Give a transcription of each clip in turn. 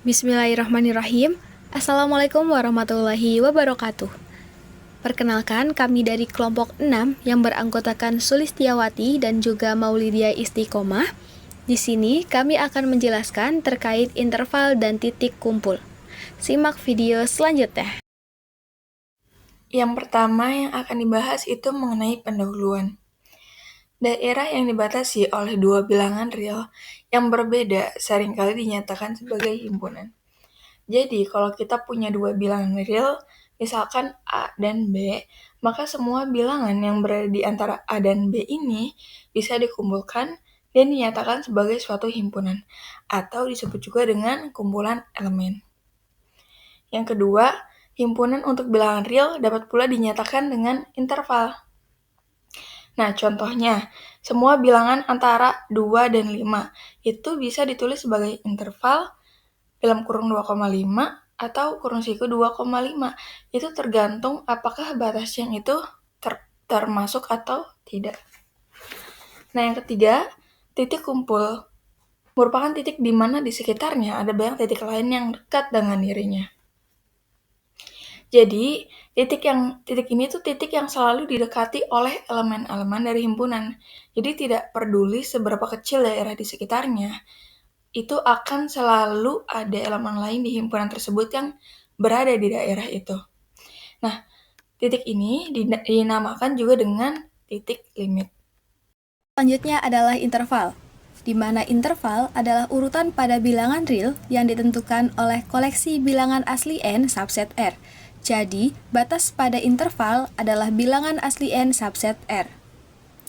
Bismillahirrahmanirrahim. Assalamualaikum warahmatullahi wabarakatuh. Perkenalkan, kami dari kelompok 6 yang beranggotakan Sulistiawati dan juga Maulidia Istiqomah. Di sini kami akan menjelaskan terkait interval dan titik kumpul. Simak video selanjutnya. Yang pertama yang akan dibahas itu mengenai pendahuluan. Daerah yang dibatasi oleh dua bilangan real yang berbeda seringkali dinyatakan sebagai himpunan. Jadi, kalau kita punya dua bilangan real, misalkan A dan B, maka semua bilangan yang berada di antara A dan B ini bisa dikumpulkan dan dinyatakan sebagai suatu himpunan, atau disebut juga dengan kumpulan elemen. Yang kedua, himpunan untuk bilangan real dapat pula dinyatakan dengan interval. Nah, contohnya, semua bilangan antara 2 dan 5 itu bisa ditulis sebagai interval dalam kurung 2,5 atau kurung siku 2,5. Itu tergantung apakah batasnya itu termasuk atau tidak. Nah, yang ketiga, titik kumpul merupakan titik di mana di sekitarnya ada banyak titik lain yang dekat dengan dirinya. Jadi, titik ini tuh titik yang selalu didekati oleh elemen-elemen dari himpunan. Jadi tidak peduli seberapa kecil daerah di sekitarnya, itu akan selalu ada elemen lain di himpunan tersebut yang berada di daerah itu. Nah, titik ini dinamakan juga dengan titik limit. Selanjutnya adalah interval, di mana interval adalah urutan pada bilangan real yang ditentukan oleh koleksi bilangan asli n subset R. Jadi, batas pada interval adalah bilangan asli n subset R.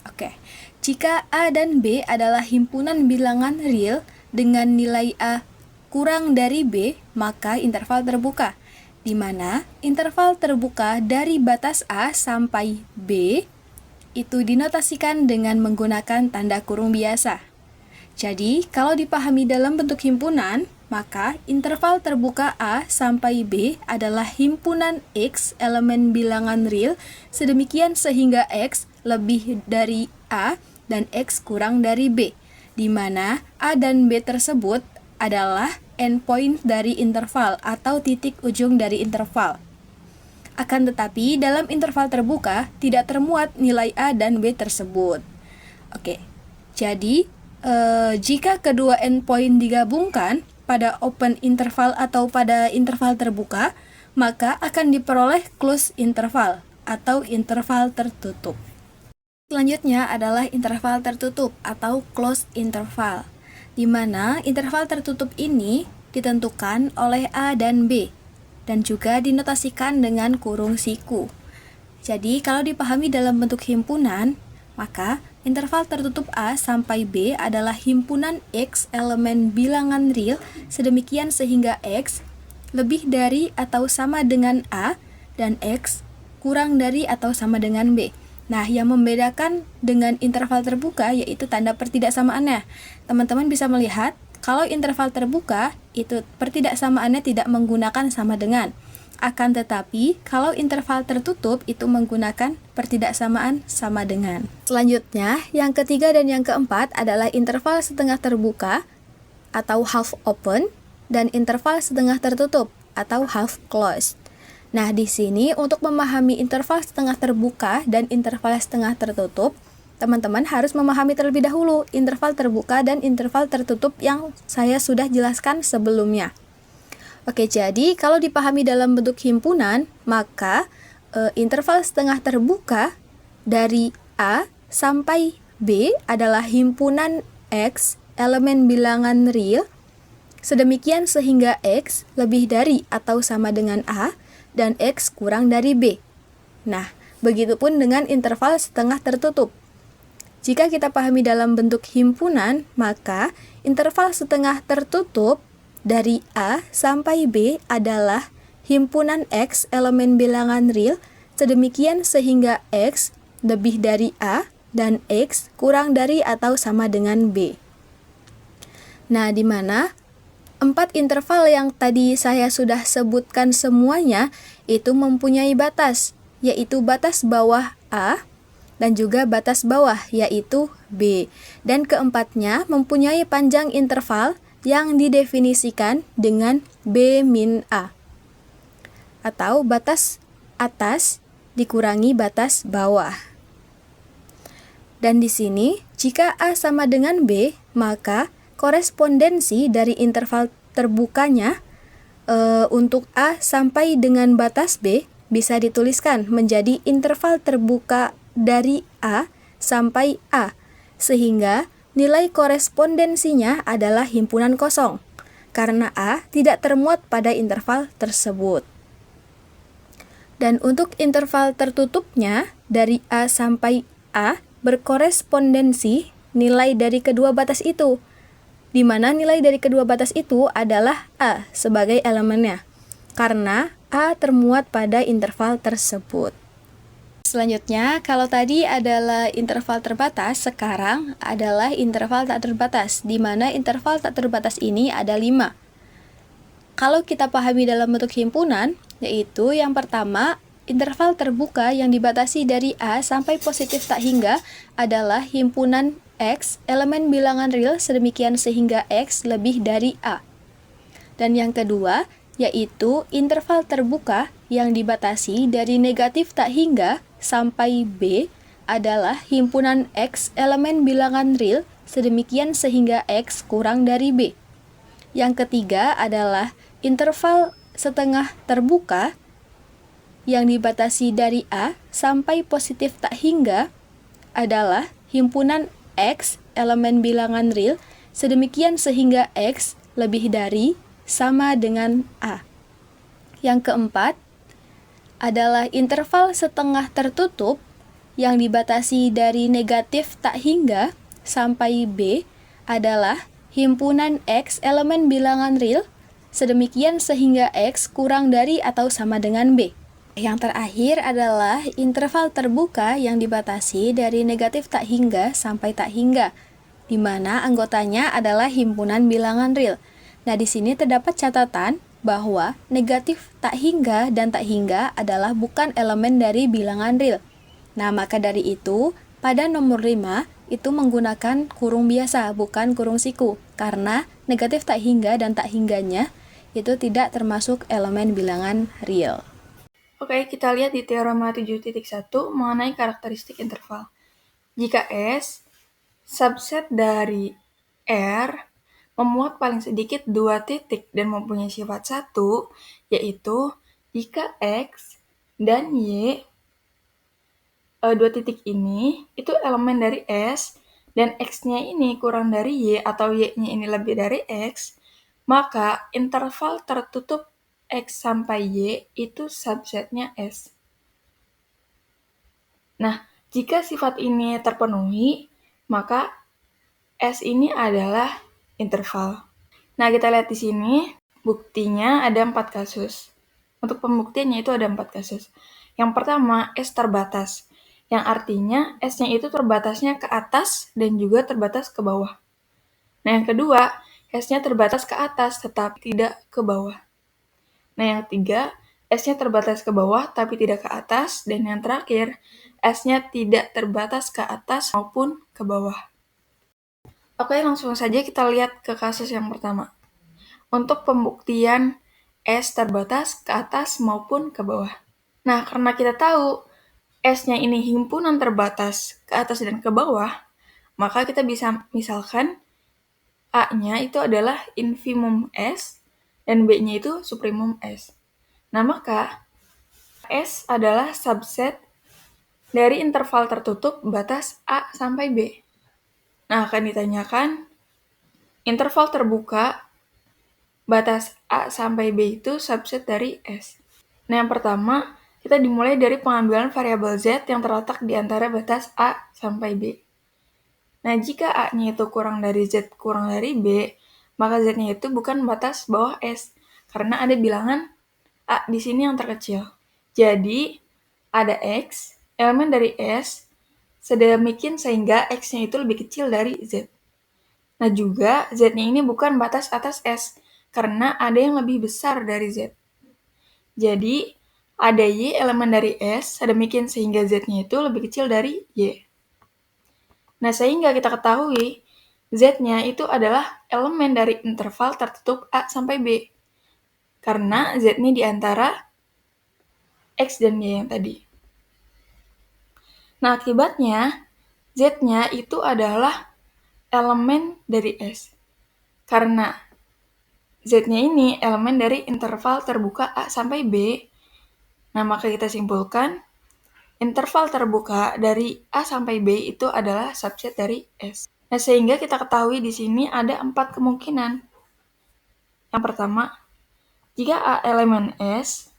Oke, jika A dan B adalah himpunan bilangan real dengan nilai A kurang dari B, maka interval terbuka, di mana interval terbuka dari batas A sampai B itu dinotasikan dengan menggunakan tanda kurung biasa. Jadi, kalau dipahami dalam bentuk himpunan, maka interval terbuka A sampai B adalah himpunan X elemen bilangan real sedemikian sehingga X lebih dari A dan X kurang dari B, di mana A dan B tersebut adalah endpoint dari interval atau titik ujung dari interval. Akan tetapi, dalam interval terbuka tidak termuat nilai A dan B tersebut. Oke, jadi jika kedua endpoint digabungkan pada open interval atau pada interval terbuka, maka akan diperoleh closed interval atau interval tertutup. Selanjutnya adalah interval tertutup atau closed interval, di mana interval tertutup ini ditentukan oleh A dan B dan juga dinotasikan dengan kurung siku. Jadi, kalau dipahami dalam bentuk himpunan, maka interval tertutup A sampai B adalah himpunan X elemen bilangan real sedemikian sehingga X lebih dari atau sama dengan A dan X kurang dari atau sama dengan B. Nah, yang membedakan dengan interval terbuka yaitu tanda pertidaksamaannya. Teman-teman bisa melihat kalau interval terbuka itu pertidaksamaannya tidak menggunakan sama dengan. Akan tetapi, kalau interval tertutup itu menggunakan pertidaksamaan sama dengan. Selanjutnya, yang ketiga dan yang keempat adalah interval setengah terbuka atau half open dan interval setengah tertutup atau half closed. Nah, di sini untuk memahami interval setengah terbuka dan interval setengah tertutup, teman-teman harus memahami terlebih dahulu interval terbuka dan interval tertutup yang saya sudah jelaskan sebelumnya. Oke, jadi kalau dipahami dalam bentuk himpunan, maka interval setengah terbuka dari A sampai B adalah himpunan X elemen bilangan real sedemikian sehingga X lebih dari atau sama dengan A dan X kurang dari B. Nah, begitupun dengan interval setengah tertutup. Jika kita pahami dalam bentuk himpunan, maka interval setengah tertutup dari A sampai B adalah himpunan X elemen bilangan real sedemikian sehingga X lebih dari A dan X kurang dari atau sama dengan B. Nah, di mana 4 interval yang tadi saya sudah sebutkan semuanya itu mempunyai batas, yaitu batas bawah A dan juga batas bawah yaitu B. Dan keempatnya mempunyai panjang interval yang didefinisikan dengan B min A, atau batas atas dikurangi batas bawah. Dan di sini, jika A sama dengan B, maka korespondensi dari interval terbukanya untuk A sampai dengan batas B bisa dituliskan menjadi interval terbuka dari A sampai A, sehingga nilai korespondensinya adalah himpunan kosong, karena A tidak termuat pada interval tersebut. Dan untuk interval tertutupnya, dari A sampai A berkorespondensi nilai dari kedua batas itu, di mana nilai dari kedua batas itu adalah A sebagai elemennya, karena A termuat pada interval tersebut. Selanjutnya, kalau tadi adalah interval terbatas, sekarang adalah interval tak terbatas, di mana interval tak terbatas ini ada 5. Kalau kita pahami dalam bentuk himpunan, yaitu yang pertama, interval terbuka yang dibatasi dari A sampai positif tak hingga adalah himpunan X elemen bilangan real sedemikian sehingga X lebih dari A. Dan yang kedua, yaitu interval terbuka yang dibatasi dari negatif tak hingga sampai B adalah himpunan X elemen bilangan real sedemikian sehingga X kurang dari B. Yang ketiga adalah interval setengah terbuka yang dibatasi dari A sampai positif tak hingga adalah himpunan X elemen bilangan real sedemikian sehingga X lebih dari sama dengan A. Yang keempat adalah interval setengah tertutup yang dibatasi dari negatif tak hingga sampai B adalah himpunan X elemen bilangan real sedemikian sehingga X kurang dari atau sama dengan B. Yang terakhir adalah interval terbuka yang dibatasi dari negatif tak hingga sampai tak hingga, di mana anggotanya adalah himpunan bilangan real. Nah, di sini terdapat catatan bahwa negatif tak hingga dan tak hingga adalah bukan elemen dari bilangan real. Nah, maka dari itu, pada nomor 5 itu menggunakan kurung biasa, bukan kurung siku, karena negatif tak hingga dan tak hingganya itu tidak termasuk elemen bilangan real. Oke, kita lihat di teorema 7.1 mengenai karakteristik interval. Jika S subset dari R memuat paling sedikit 2 titik dan mempunyai sifat 1, yaitu jika X dan Y 2 titik ini itu elemen dari S dan X-nya ini kurang dari Y atau Y-nya ini lebih dari X, maka interval tertutup X sampai Y itu subsetnya S. Nah, jika sifat ini terpenuhi, maka S ini adalah interval. Nah, kita lihat di sini, buktinya ada 4 kasus. Untuk pembuktiannya itu ada 4 kasus. Yang pertama, S terbatas, yang artinya S-nya itu terbatasnya ke atas dan juga terbatas ke bawah. Nah, yang kedua, S-nya terbatas ke atas tetapi tidak ke bawah. Nah, yang ketiga, S-nya terbatas ke bawah tapi tidak ke atas. Dan yang terakhir, S-nya tidak terbatas ke atas maupun ke bawah. Oke, langsung saja kita lihat ke kasus yang pertama. Untuk pembuktian S terbatas ke atas maupun ke bawah. Nah, karena kita tahu S-nya ini himpunan terbatas ke atas dan ke bawah, maka kita bisa misalkan A-nya itu adalah infimum S dan B-nya itu supremum S. Nah, maka S adalah subset dari interval tertutup batas A sampai B. Nah, akan ditanyakan interval terbuka batas A sampai B itu subset dari S. Nah, yang pertama, kita dimulai dari pengambilan variabel Z yang terletak di antara batas A sampai B. Nah, jika A-nya itu kurang dari Z kurang dari B, maka Z-nya itu bukan batas bawah S, karena ada bilangan A di sini yang terkecil. Jadi, ada X, elemen dari S, sedemikian sehingga X-nya itu lebih kecil dari Z. Nah, juga Z-nya ini bukan batas atas S, karena ada yang lebih besar dari Z. Jadi, ada Y elemen dari S, sedemikian sehingga Z-nya itu lebih kecil dari Y. Nah, sehingga kita ketahui Z-nya itu adalah elemen dari interval tertutup A sampai B. Karena Z ini di antara X dan Y yang tadi. Nah, akibatnya Z-nya itu adalah elemen dari S. Karena Z-nya ini elemen dari interval terbuka A sampai B, nah maka kita simpulkan interval terbuka dari A sampai B itu adalah subset dari S. Nah, sehingga kita ketahui di sini ada 4 kemungkinan. Yang pertama, jika A elemen S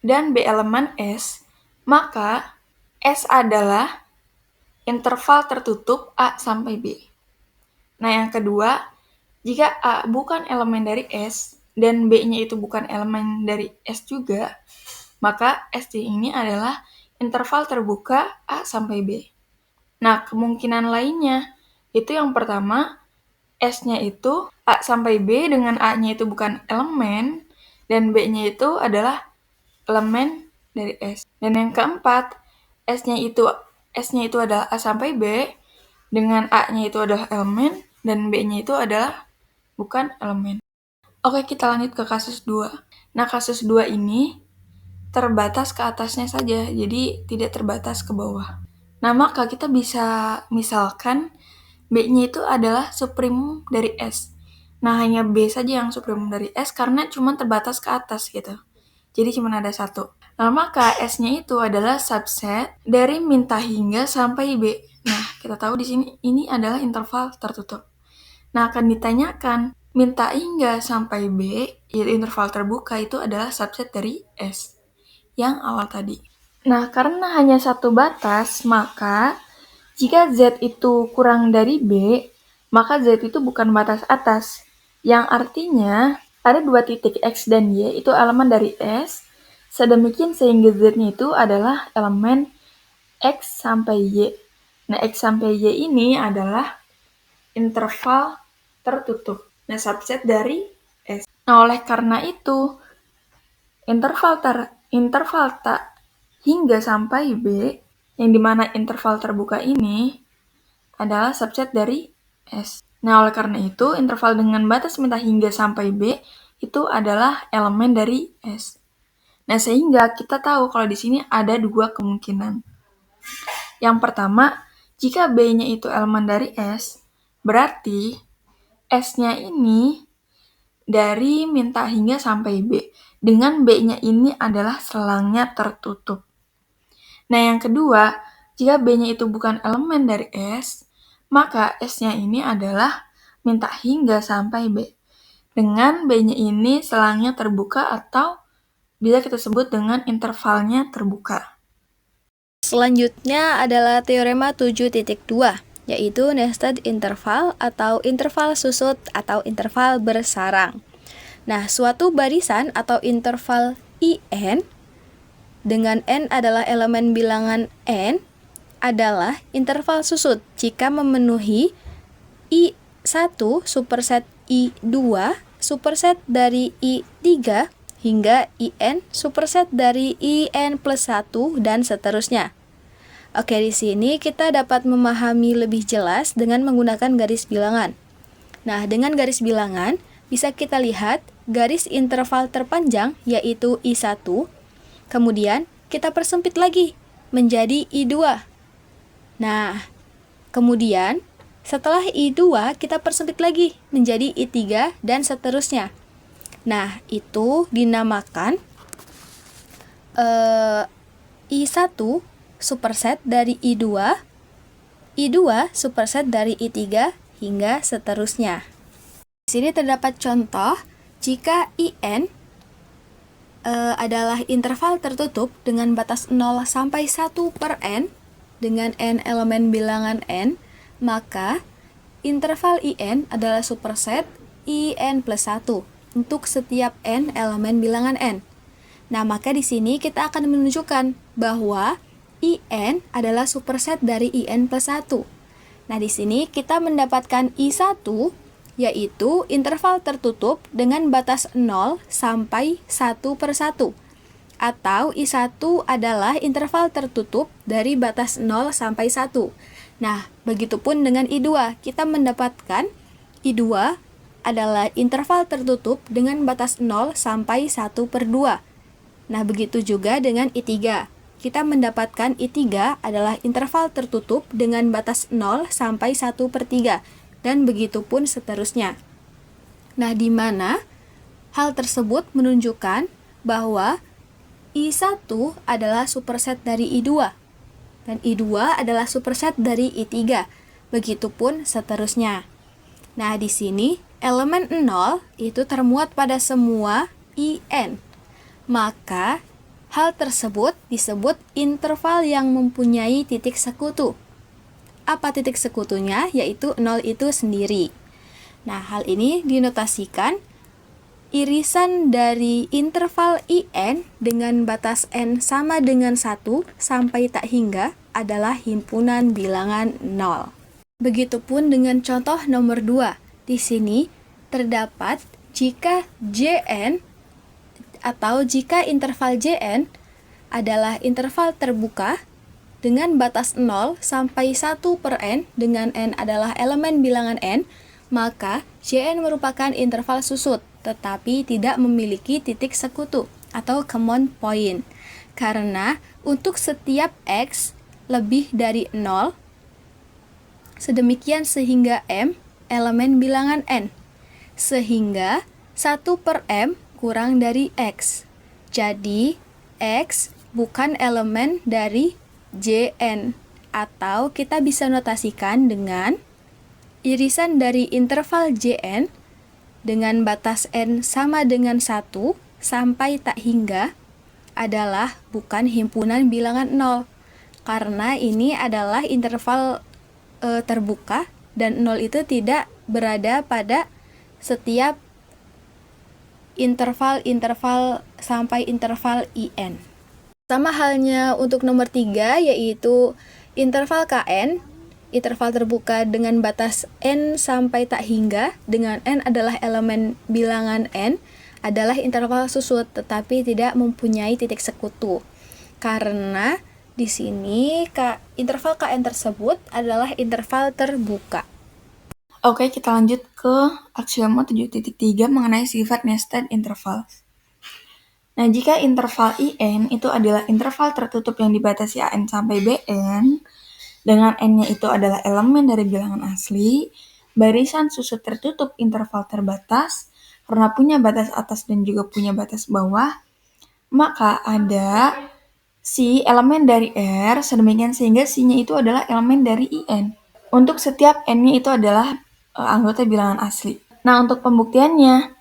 dan B elemen S, maka S adalah interval tertutup A sampai B. Nah, yang kedua, jika A bukan elemen dari S dan B-nya itu bukan elemen dari S juga, maka S ini adalah interval terbuka A sampai B. Nah, kemungkinan lainnya itu yang pertama, S-nya itu A sampai B dengan A-nya itu bukan elemen, dan B-nya itu adalah elemen dari S. Dan yang keempat, S-nya itu adalah A sampai B, dengan A-nya itu adalah elemen, dan B-nya itu adalah bukan elemen. Oke, kita lanjut ke kasus 2. Nah, kasus 2 ini terbatas ke atasnya saja, jadi tidak terbatas ke bawah. Nah, maka kita bisa misalkan B-nya itu adalah suprimum dari S. Nah, hanya B saja yang suprimum dari S karena cuma terbatas ke atas gitu. Jadi cuma ada satu. Nah, maka S-nya itu adalah subset dari minta hingga sampai B. Nah, kita tahu di sini ini adalah interval tertutup. Nah, akan ditanyakan minta hingga sampai B, yaitu interval terbuka itu adalah subset dari S yang awal tadi. Nah, karena hanya satu batas, maka jika Z itu kurang dari B, maka Z itu bukan batas atas, yang artinya ada 2 titik X dan Y itu elemen dari S, sedemikian sehingga Z-nya itu adalah elemen X sampai Y. Nah, X sampai Y ini adalah interval tertutup. Nah, subset dari S. Nah, oleh karena itu, interval tak hingga sampai B, yang dimana interval terbuka ini adalah subset dari S. Nah, oleh karena itu, interval dengan batas minta hingga sampai B itu adalah elemen dari S. Nah, sehingga kita tahu kalau di sini ada 2 kemungkinan. Yang pertama, jika B-nya itu elemen dari S, berarti S-nya ini dari minta hingga sampai B, dengan B-nya ini adalah selangnya tertutup. Nah, yang kedua, jika B-nya itu bukan elemen dari S, maka S-nya ini adalah minta hingga sampai B. Dengan B-nya ini selangnya terbuka atau bisa kita sebut dengan intervalnya terbuka. Selanjutnya adalah teorema 7.2, yaitu nested interval atau interval susut atau interval bersarang. Nah, suatu barisan atau interval IN dengan N adalah elemen bilangan N adalah interval susut jika memenuhi I1 superset I2 superset dari I3 hingga IN superset dari IN plus 1 dan seterusnya. Oke, di sini kita dapat memahami lebih jelas dengan menggunakan garis bilangan. Nah, dengan garis bilangan bisa kita lihat garis interval terpanjang yaitu I1, kemudian kita persempit lagi menjadi I2. Nah, kemudian setelah I2 kita persempit lagi menjadi I3 dan seterusnya. Nah, itu dinamakan I1 superset dari I2, I2 superset dari I3 hingga seterusnya. Di sini terdapat contoh jika IN adalah interval tertutup dengan batas 0 sampai 1 per N dengan N elemen bilangan N, maka interval IN adalah superset IN plus 1 untuk setiap N elemen bilangan N. Nah, maka di sini kita akan menunjukkan bahwa IN adalah superset dari IN plus 1. Nah, di sini kita mendapatkan I1 yaitu interval tertutup dengan batas 0 sampai 1 per 1. Atau I1 adalah interval tertutup dari batas 0 sampai 1. Nah, begitupun dengan I2. Kita mendapatkan I2 adalah interval tertutup dengan batas 0 sampai 1/2. Nah, begitu juga dengan I3. Kita mendapatkan I3 adalah interval tertutup dengan batas 0 sampai 1/3. Dan begitupun seterusnya. Nah, di mana hal tersebut menunjukkan bahwa I1 adalah superset dari I2 dan I2 adalah superset dari I3. Begitupun seterusnya. Nah, di sini elemen 0 itu termuat pada semua IN. Maka hal tersebut disebut interval yang mempunyai titik sekutu. Apa titik sekutunya? Yaitu 0 itu sendiri. Nah, hal ini dinotasikan irisan dari interval IN dengan batas N sama dengan 1 sampai tak hingga adalah himpunan bilangan 0. Begitupun dengan contoh nomor 2. Di sini terdapat jika Jn atau jika interval Jn adalah interval terbuka dengan batas 0 sampai 1/n dengan n adalah elemen bilangan n, maka Jn merupakan interval susut, tetapi tidak memiliki titik sekutu atau common point. Karena untuk setiap x lebih dari 0, sedemikian sehingga m elemen bilangan n, sehingga 1/m kurang dari x. Jadi, x bukan elemen dari Jn, atau kita bisa notasikan dengan irisan dari interval Jn dengan batas n sama dengan 1 sampai tak hingga adalah bukan himpunan bilangan 0, karena ini adalah interval terbuka dan 0 itu tidak berada pada setiap interval sampai interval IN. Sama halnya untuk nomor 3, yaitu interval Kn, interval terbuka dengan batas n sampai tak hingga, dengan n adalah elemen bilangan n, adalah interval susut tetapi tidak mempunyai titik sekutu. Karena di sini interval Kn tersebut adalah interval terbuka. Oke, kita lanjut ke aksioma 7.3 mengenai sifat nested interval. Nah, jika interval IN itu adalah interval tertutup yang dibatasi AN sampai BN, dengan N-nya itu adalah elemen dari bilangan asli, barisan susut tertutup interval terbatas, karena punya batas atas dan juga punya batas bawah, maka ada si elemen dari R, sedemikian sehingga si-nya itu adalah elemen dari IN. Untuk setiap N-nya itu adalah anggota bilangan asli. Nah, untuk pembuktiannya,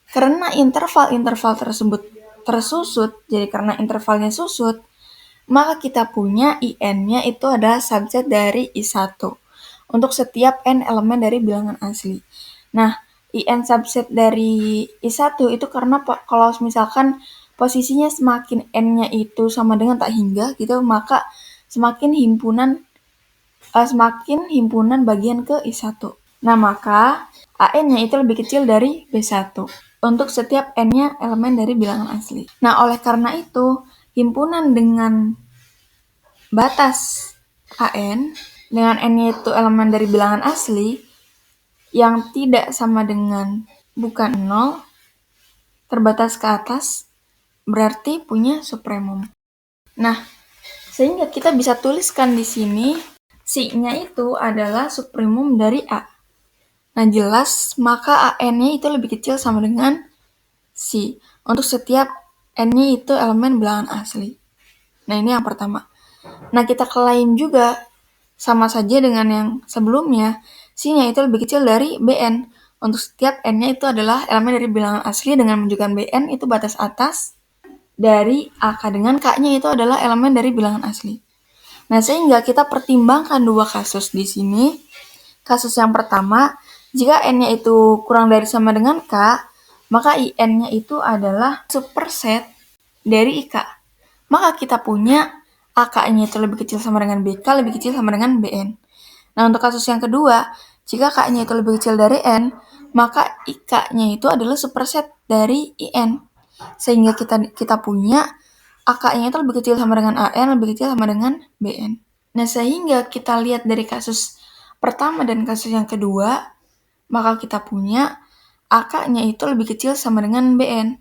karena interval-interval tersebut tersusut, jadi karena intervalnya susut, maka kita punya IN-nya itu adalah subset dari I1 untuk setiap N elemen dari bilangan asli. Nah, IN subset dari I1 itu karena kalau misalkan posisinya semakin N-nya itu sama dengan tak hingga gitu, maka semakin himpunan bagian ke I1. Nah, maka AN-nya itu lebih kecil dari B1 untuk setiap N-nya elemen dari bilangan asli. Nah, oleh karena itu, himpunan dengan batas AN dengan N-nya itu elemen dari bilangan asli yang tidak sama dengan bukan 0, terbatas ke atas, berarti punya supremum. Nah, sehingga kita bisa tuliskan di sini, si-nya itu adalah supremum dari A. Nah, jelas, maka AN-nya itu lebih kecil sama dengan si. Untuk setiap N-nya itu elemen bilangan asli. Nah, ini yang pertama. Nah, kita klaim juga sama saja dengan yang sebelumnya, si-nya itu lebih kecil dari Bn. Untuk setiap N-nya itu adalah elemen dari bilangan asli dengan menunjukkan Bn itu batas atas dari AK dengan K-nya itu adalah elemen dari bilangan asli. Nah, sehingga kita pertimbangkan dua kasus di sini. Kasus yang pertama, jika N-nya itu kurang dari sama dengan K, maka IN-nya itu adalah superset dari IK. Maka kita punya AK-nya itu lebih kecil sama dengan BK, lebih kecil sama dengan BN. Nah, untuk kasus yang kedua, jika K-nya itu lebih kecil dari N, maka IK-nya itu adalah superset dari IN. Sehingga kita punya AK-nya itu lebih kecil sama dengan AN, lebih kecil sama dengan BN. Nah, sehingga kita lihat dari kasus pertama dan kasus yang kedua, maka kita punya AK-nya itu lebih kecil sama dengan BN.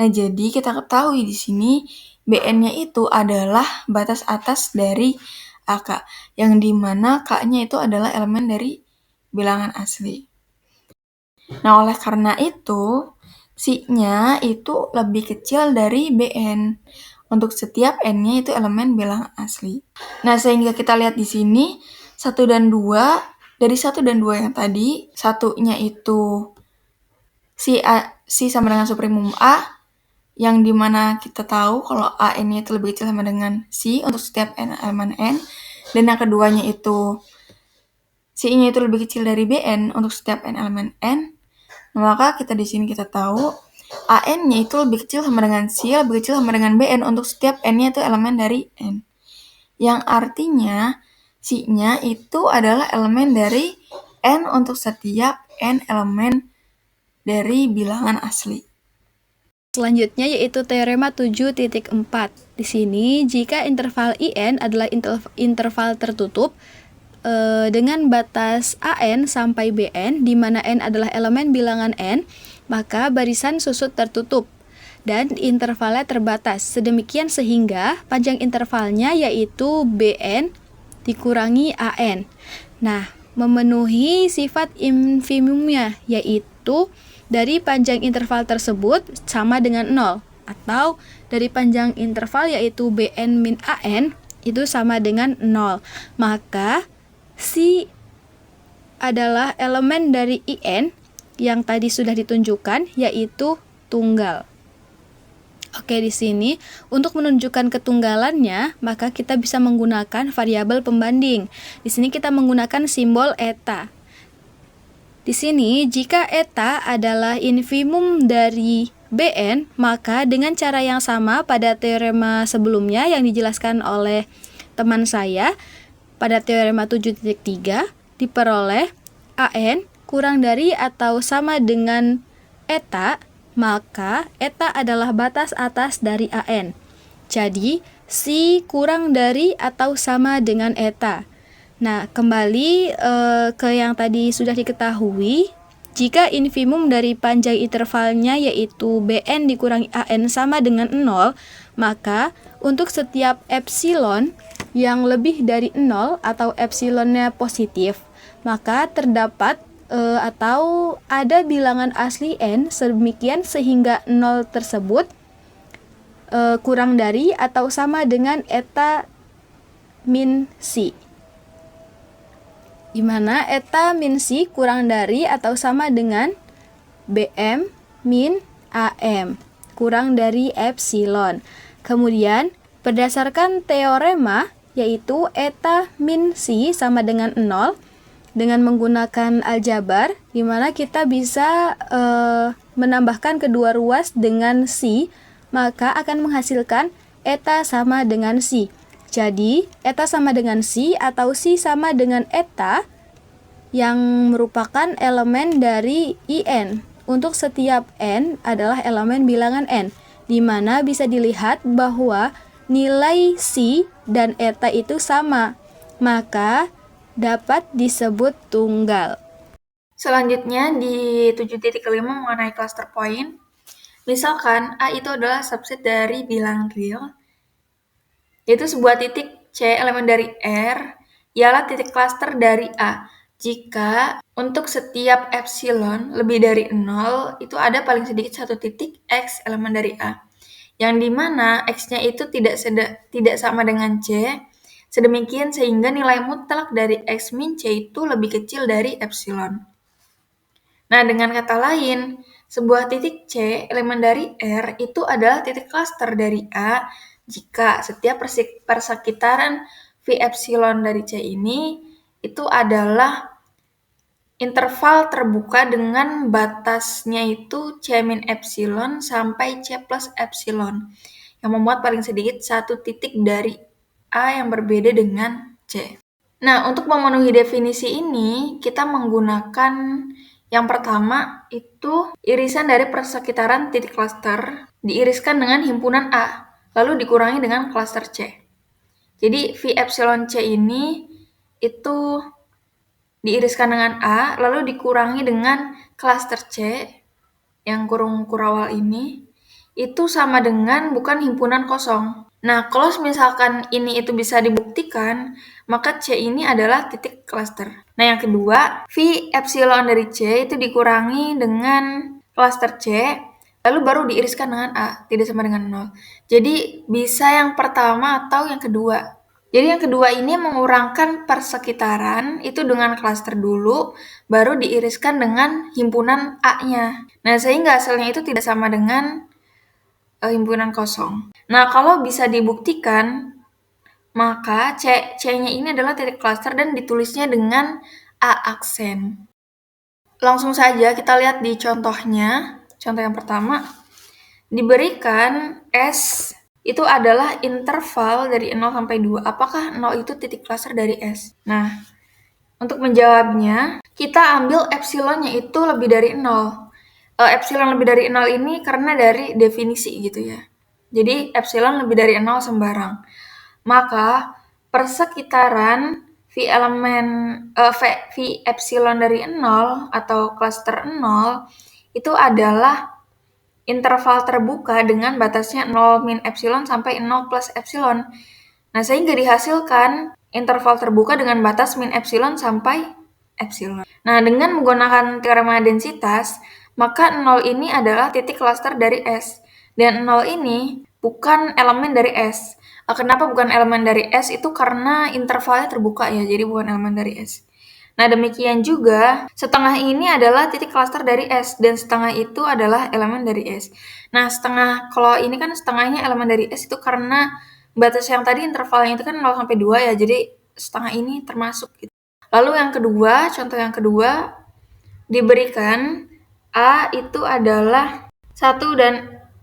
Nah, jadi kita ketahui di sini BN-nya itu adalah batas atas dari AK, yang dimana K-nya itu adalah elemen dari bilangan asli. Nah, oleh karena itu, Si-nya itu lebih kecil dari BN. Untuk setiap N-nya itu elemen bilangan asli. Nah, sehingga kita lihat di sini, 1 dan 2, dari 1 dan 2 yang tadi, satunya itu Si sama dengan suprimum A, yang dimana kita tahu kalau AN-nya itu lebih kecil sama dengan Si untuk setiap N elemen N, dan yang keduanya itu Si-nya itu lebih kecil dari BN untuk setiap N elemen N, maka kita di sini kita tahu AN-nya itu lebih kecil sama dengan Si, lebih kecil sama dengan BN untuk setiap N-nya itu elemen dari N. Yang artinya Si-nya itu adalah elemen dari N untuk setiap N elemen dari bilangan asli. Selanjutnya yaitu teorema 7.4. Di sini, jika interval IN adalah interval tertutup dengan batas AN sampai BN, di mana N adalah elemen bilangan N, maka barisan susut tertutup dan intervalnya terbatas. Sedemikian sehingga panjang intervalnya yaitu BN dikurangi AN. Nah, memenuhi sifat infimumnya yaitu dari panjang interval tersebut sama dengan 0, atau dari panjang interval yaitu BN min AN itu sama dengan 0. Maka Si adalah elemen dari IN yang tadi sudah ditunjukkan yaitu tunggal. Oke, di sini untuk menunjukkan ketunggalannya, maka kita bisa menggunakan variabel pembanding. Di sini kita menggunakan simbol eta. Di sini, jika eta adalah infimum dari BN, maka dengan cara yang sama pada teorema sebelumnya yang dijelaskan oleh teman saya, pada teorema 7.3 diperoleh AN kurang dari atau sama dengan eta, maka eta adalah batas atas dari AN. Jadi, Si kurang dari atau sama dengan eta. Nah, kembali ke yang tadi sudah diketahui, jika infimum dari panjang intervalnya yaitu BN dikurangi AN sama dengan 0, maka untuk setiap epsilon yang lebih dari 0 atau epsilonnya positif, maka terdapat atau ada bilangan asli N sedemikian sehingga 0 tersebut kurang dari atau sama dengan eta min Si, di mana eta min Si kurang dari atau sama dengan BM min AM kurang dari epsilon. Kemudian berdasarkan teorema yaitu eta min Si sama dengan 0 dengan menggunakan aljabar, di mana kita bisa menambahkan kedua ruas dengan Si, maka akan menghasilkan eta sama dengan Si. Jadi, eta sama dengan Si atau Si sama dengan eta yang merupakan elemen dari IN. Untuk setiap N adalah elemen bilangan N, di mana bisa dilihat bahwa nilai Si dan eta itu sama, maka dapat disebut tunggal. Selanjutnya di 7.5 mengenai cluster point. Misalkan A itu adalah subset dari bilangan real, yaitu sebuah titik C elemen dari R ialah titik cluster dari A. Jika untuk setiap epsilon lebih dari 0, itu ada paling sedikit satu titik X elemen dari A. Yang dimana X-nya itu tidak sama dengan C, sedemikian sehingga nilai mutlak dari X min C itu lebih kecil dari epsilon. Nah, dengan kata lain, sebuah titik C elemen dari R itu adalah titik cluster dari A jika setiap persekitaran V epsilon dari C ini itu adalah interval terbuka dengan batasnya itu C min epsilon sampai C plus epsilon, yang memuat paling sedikit satu titik dari A yang berbeda dengan C. Nah, untuk memenuhi definisi ini, kita menggunakan yang pertama itu irisan dari persekitaran titik cluster diiriskan dengan himpunan A, lalu dikurangi dengan cluster C. Jadi V epsilon C ini itu diiriskan dengan A, lalu dikurangi dengan klaster C, yang kurung kurawal ini, itu sama dengan bukan himpunan kosong. Nah, kalau misalkan ini itu bisa dibuktikan, maka C ini adalah titik klaster. Nah, yang kedua, V epsilon dari C itu dikurangi dengan klaster C, lalu baru diiriskan dengan A, tidak sama dengan 0. Jadi, bisa yang pertama atau yang kedua. Jadi yang kedua ini mengurangkan persekitaran itu dengan klaster dulu, baru diiriskan dengan himpunan A-nya. Nah, sehingga hasilnya itu tidak sama dengan himpunan kosong. Nah, kalau bisa dibuktikan, maka C-nya ini adalah titik klaster dan ditulisnya dengan A aksen. Langsung saja kita lihat di contohnya. Contoh yang pertama, diberikan S itu adalah interval dari 0 sampai 2. Apakah 0 itu titik klaster dari S? Nah, untuk menjawabnya, kita ambil epsilonnya itu lebih dari 0. Epsilon lebih dari 0 ini karena dari definisi gitu ya. Jadi, epsilon lebih dari 0 sembarang. Maka, persekitaran V epsilon dari 0 atau klaster 0 itu adalah interval terbuka dengan batasnya 0 min epsilon sampai 0 plus epsilon. Nah, sehingga dihasilkan interval terbuka dengan batas min epsilon sampai epsilon. Nah, dengan menggunakan teorema densitas, maka 0 ini adalah titik klaster dari S. Dan 0 ini bukan elemen dari S. Kenapa bukan elemen dari S? Itu karena intervalnya terbuka ya, jadi bukan elemen dari S. Nah, demikian juga setengah ini adalah titik klaster dari S, dan setengah itu adalah elemen dari S. Nah, setengah, kalau ini kan setengahnya elemen dari S itu karena batas yang tadi intervalnya itu kan 0 sampai 2 ya, jadi setengah ini termasuk gitu. Lalu yang kedua, contoh yang kedua, diberikan A itu adalah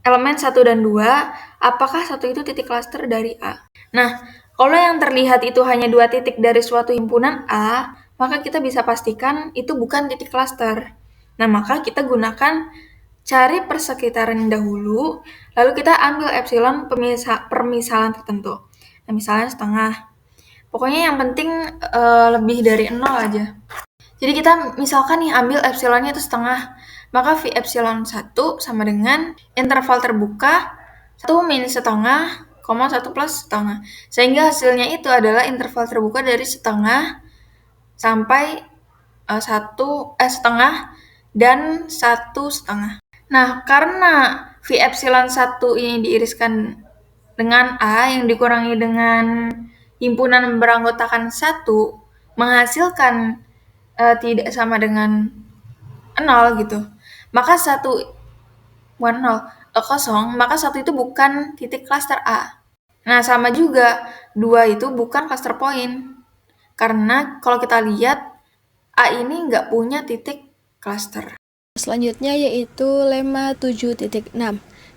elemen 1 dan 2, apakah 1 itu titik klaster dari A? Nah, kalau yang terlihat itu hanya 2 titik dari suatu himpunan A, maka kita bisa pastikan itu bukan titik klaster. Nah, maka kita gunakan cari persekitaran dahulu, lalu kita ambil epsilon permisalan tertentu. Nah, misalnya setengah. Pokoknya yang penting lebih dari 0 aja. Jadi kita misalkan nih ambil epsilonnya itu setengah, maka V epsilon 1 sama dengan interval terbuka 1 min setengah, 1 plus setengah. Sehingga hasilnya itu adalah interval terbuka dari setengah sampai setengah dan 1/2. Nah, karena V epsilon 1 ini diiriskan dengan A yang dikurangi dengan himpunan beranggotakan 1, menghasilkan tidak sama dengan 0 gitu. Maka 0, maka 1 itu bukan titik klaster A. Nah, sama juga 2 itu bukan cluster point. Karena kalau kita lihat A ini nggak punya titik cluster. Selanjutnya yaitu lemma 7.6.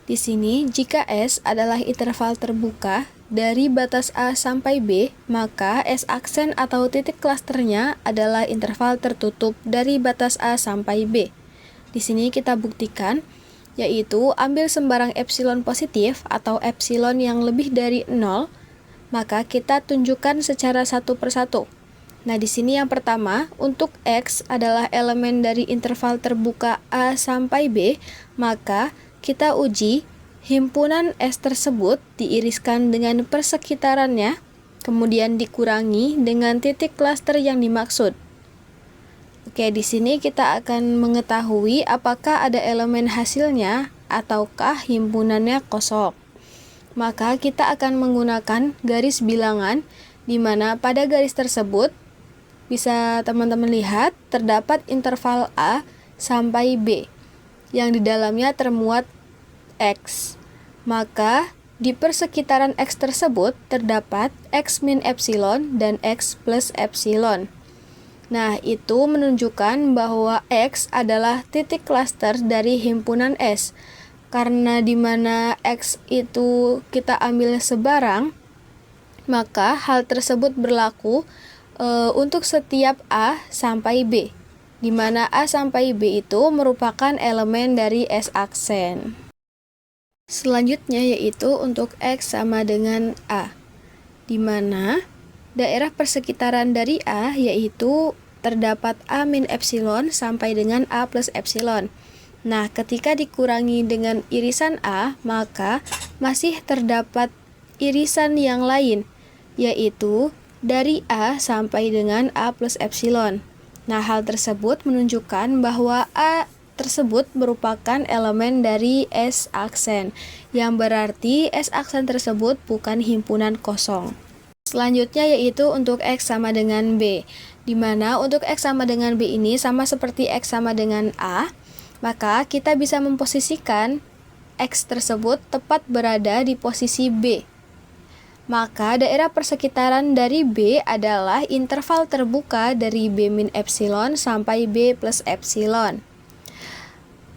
Di sini, jika S adalah interval terbuka dari batas A sampai B, maka S aksen atau titik klasternya adalah interval tertutup dari batas A sampai B. Di sini kita buktikan, yaitu ambil sembarang epsilon positif atau epsilon yang lebih dari 0, maka kita tunjukkan secara satu persatu. Nah, di sini yang pertama, untuk X adalah elemen dari interval terbuka A sampai B, maka kita uji himpunan S tersebut diiriskan dengan persekitarannya, kemudian dikurangi dengan titik klaster yang dimaksud. Oke, di sini kita akan mengetahui apakah ada elemen hasilnya ataukah himpunannya kosong. Maka kita akan menggunakan garis bilangan di mana pada garis tersebut bisa teman-teman lihat terdapat interval A sampai B yang di dalamnya termuat X. Maka di persekitaran X tersebut terdapat X min epsilon dan X plus epsilon. Nah, itu menunjukkan bahwa X adalah titik klaster dari himpunan S. Karena di mana X itu kita ambil sebarang, maka hal tersebut berlaku untuk setiap A sampai B, di mana A sampai B itu merupakan elemen dari S aksen. Selanjutnya yaitu untuk X sama dengan A, di mana daerah persekitaran dari A yaitu terdapat A min epsilon sampai dengan A plus epsilon. Nah, ketika dikurangi dengan irisan A, maka masih terdapat irisan yang lain, yaitu dari A sampai dengan A plus epsilon. Nah, hal tersebut menunjukkan bahwa A tersebut merupakan elemen dari S aksen, yang berarti S aksen tersebut bukan himpunan kosong. Selanjutnya yaitu untuk X sama dengan B, di mana untuk X sama dengan B ini sama seperti X sama dengan A, maka kita bisa memposisikan X tersebut tepat berada di posisi B. Maka daerah persekitaran dari B adalah interval terbuka dari B min epsilon sampai B plus epsilon.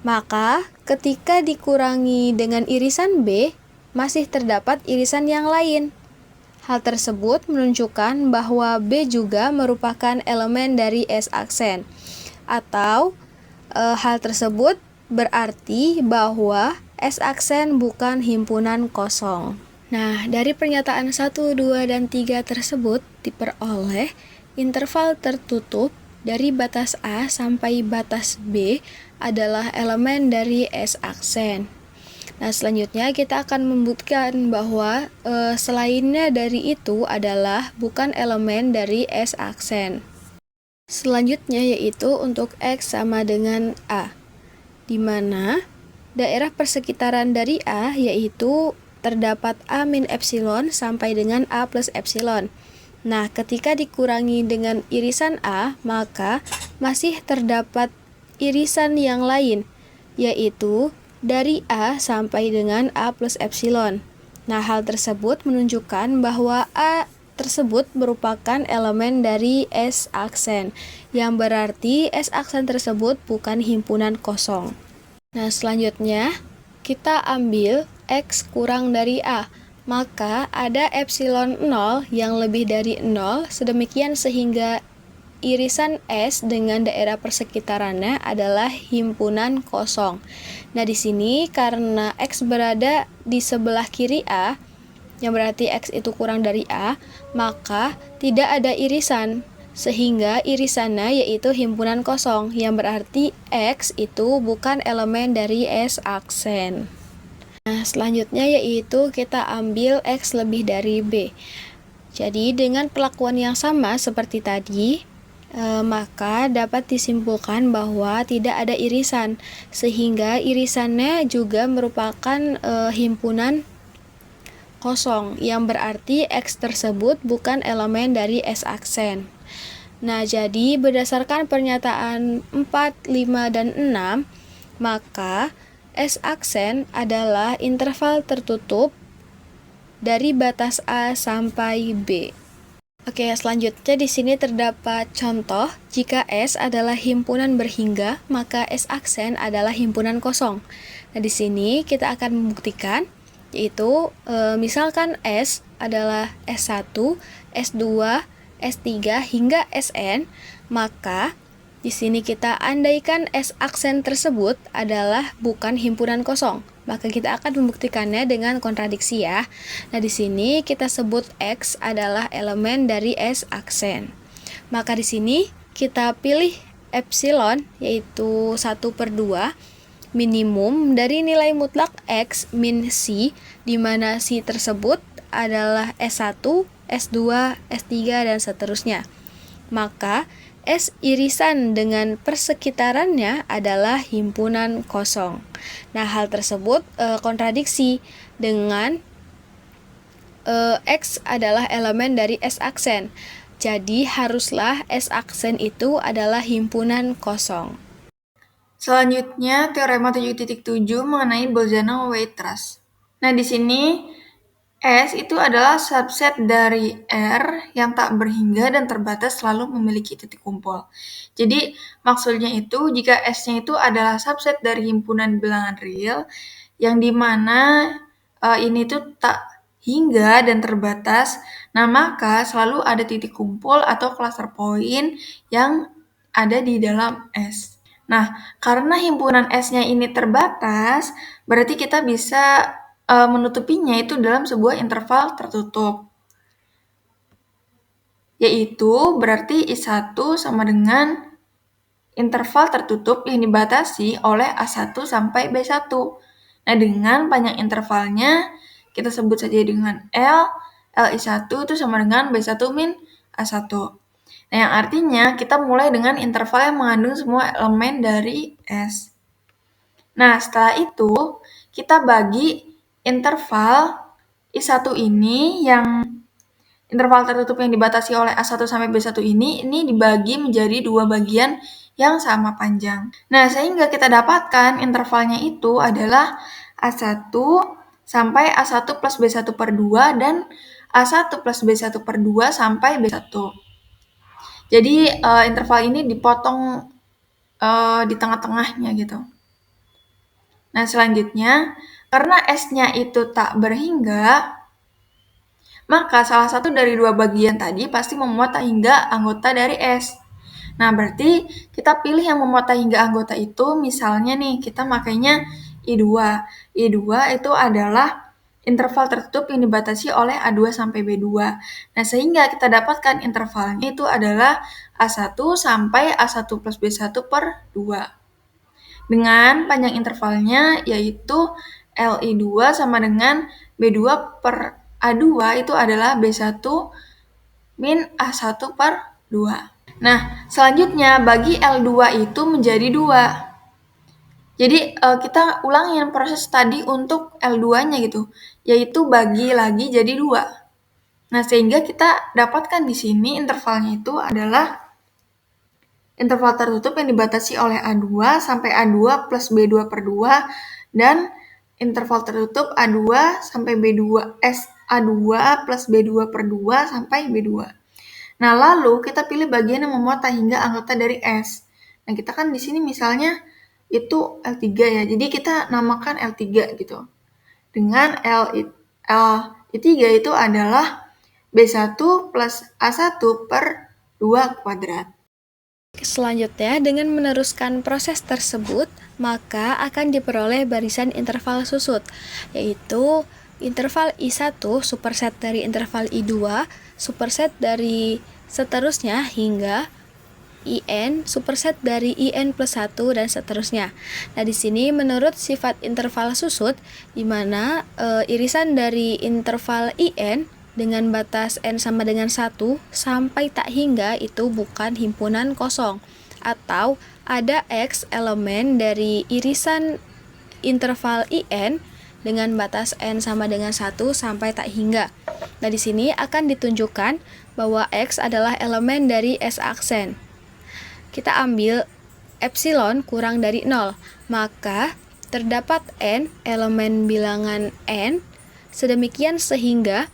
Maka ketika dikurangi dengan irisan B, masih terdapat irisan yang lain. Hal tersebut menunjukkan bahwa B juga merupakan elemen dari S aksen. Atau hal tersebut berarti bahwa S aksen bukan himpunan kosong. Nah, dari pernyataan 1, 2, dan 3 tersebut diperoleh interval tertutup dari batas A sampai batas B adalah elemen dari S aksen. Nah, selanjutnya kita akan membuktikan bahwa selainnya dari itu adalah bukan elemen dari S aksen. Selanjutnya yaitu untuk X sama dengan A, di mana daerah persekitaran dari A yaitu terdapat A min epsilon sampai dengan A plus epsilon. Nah, ketika dikurangi dengan irisan A, maka masih terdapat irisan yang lain, yaitu dari A sampai dengan A plus epsilon. Nah, hal tersebut menunjukkan bahwa A tersebut merupakan elemen dari S aksen, yang berarti S aksen tersebut bukan himpunan kosong. Nah, selanjutnya kita ambil X kurang dari A, maka ada epsilon 0 yang lebih dari 0, sedemikian sehingga irisan S dengan daerah persekitarannya adalah himpunan kosong. Nah, di sini karena X berada di sebelah kiri A, yang berarti X itu kurang dari A, maka tidak ada irisan, sehingga irisannya yaitu himpunan kosong, yang berarti X itu bukan elemen dari S aksen. Nah, selanjutnya yaitu kita ambil X lebih dari B. Jadi dengan perlakuan yang sama seperti tadi, maka dapat disimpulkan bahwa tidak ada irisan, sehingga irisannya juga merupakan himpunan kosong, yang berarti X tersebut bukan elemen dari S aksen. Nah, jadi berdasarkan pernyataan 4, 5, dan 6, maka S aksen adalah interval tertutup dari batas A sampai B. Oke, selanjutnya di sini terdapat contoh jika S adalah himpunan berhingga, maka S aksen adalah himpunan kosong. Nah, di sini kita akan membuktikan yaitu misalkan S adalah S1, S2, S3 hingga Sn, maka di sini kita andaikan S aksen tersebut adalah bukan himpunan kosong. Maka kita akan membuktikannya dengan kontradiksi ya. Nah, di sini kita sebut X adalah elemen dari S aksen. Maka di sini kita pilih epsilon yaitu 1/2 minimum dari nilai mutlak X min C, di mana C tersebut adalah S1, S2, S3, dan seterusnya. Maka S irisan dengan persekitarannya adalah himpunan kosong. Nah, hal tersebut kontradiksi dengan X adalah elemen dari S aksen. Jadi haruslah S aksen itu adalah himpunan kosong. Selanjutnya, teorema 7.7 mengenai Bolzano-Weierstrass. Nah, di sini S itu adalah subset dari R yang tak berhingga dan terbatas selalu memiliki titik kumpul. Jadi, maksudnya itu jika S-nya itu adalah subset dari himpunan bilangan real, yang dimana ini tuh tak hingga dan terbatas, nah maka selalu ada titik kumpul atau cluster point yang ada di dalam S. Nah, karena himpunan S-nya ini terbatas, berarti kita bisa menutupinya itu dalam sebuah interval tertutup. yaitu berarti I1 sama dengan interval tertutup yang dibatasi oleh A1 sampai B1. Nah, dengan panjang intervalnya, kita sebut saja dengan L. Li1 itu sama dengan B1 min A1. Nah, yang artinya kita mulai dengan interval yang mengandung semua elemen dari S. Nah, setelah itu, kita bagi interval I1 ini yang interval tertutup yang dibatasi oleh A1 sampai B1 ini dibagi menjadi dua bagian yang sama panjang. Nah, sehingga kita dapatkan intervalnya itu adalah A1 sampai A1 plus B1 per 2 dan A1 plus B1 per 2 sampai B1. Jadi, interval ini dipotong di tengah-tengahnya gitu. Nah, selanjutnya, karena S-nya itu tak berhingga, maka salah satu dari dua bagian tadi pasti memuat tak hingga anggota dari S. Nah, berarti kita pilih yang memuat tak hingga anggota itu, misalnya nih, kita makainya I2. I2 itu adalah interval tertutup yang dibatasi oleh A2 sampai B2. Nah, sehingga kita dapatkan intervalnya itu adalah A1 sampai A1 plus B1 per 2. Dengan panjang intervalnya yaitu Li2 sama dengan B2 per A2 itu adalah B1 min A1 per 2. Nah, selanjutnya bagi L2 itu menjadi 2. Jadi, kita ulangin proses tadi untuk L2-nya gitu, yaitu bagi lagi jadi 2. Nah, sehingga kita dapatkan di sini intervalnya itu adalah interval tertutup yang dibatasi oleh A2 sampai A2 plus B2 per 2 dan interval tertutup A2 sampai B2 A2 plus B2 per 2 sampai B2. Nah, lalu kita pilih bagian yang memuat tak hingga anggota dari S. Nah, kita kan di sini misalnya itu L3 ya, jadi kita namakan L3 gitu. Dengan L3 itu adalah B1 plus A1 per 2 kuadrat. Selanjutnya, dengan meneruskan proses tersebut, maka akan diperoleh barisan interval susut, yaitu interval I1 superset dari interval I2, superset dari seterusnya hingga IN superset dari IN plus 1 dan seterusnya. Nah, di sini menurut sifat interval susut, di mana irisan dari interval IN dengan batas N sama dengan 1 sampai tak hingga itu bukan himpunan kosong, atau ada X elemen dari irisan interval IN dengan batas N sama dengan 1 sampai tak hingga. Nah, di sini akan ditunjukkan bahwa X adalah elemen dari S aksen. Kita ambil epsilon kurang dari 0, maka terdapat N elemen bilangan N sedemikian sehingga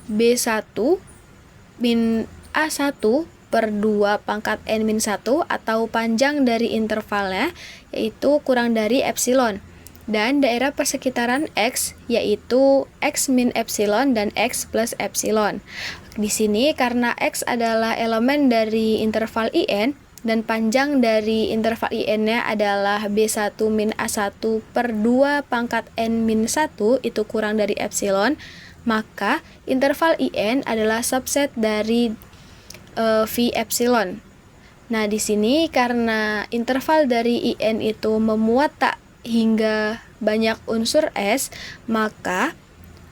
B1 min A1 per 2 pangkat N min 1 atau panjang dari intervalnya yaitu kurang dari epsilon. Dan daerah persekitaran X yaitu X min epsilon dan X plus epsilon. Di sini karena X adalah elemen dari interval IN dan panjang dari interval IN-nya adalah B1 min A1 per 2 pangkat N min 1 itu kurang dari epsilon, maka interval IN adalah subset dari V epsilon. Nah, di sini karena interval dari IN itu memuat tak hingga banyak unsur S, maka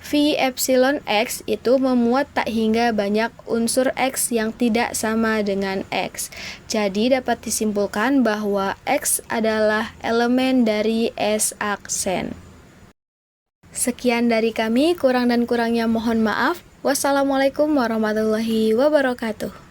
V epsilon X itu memuat tak hingga banyak unsur X yang tidak sama dengan X. Jadi dapat disimpulkan bahwa X adalah elemen dari S aksen. Sekian dari kami, kurang dan kurangnya mohon maaf. Wassalamualaikum warahmatullahi wabarakatuh.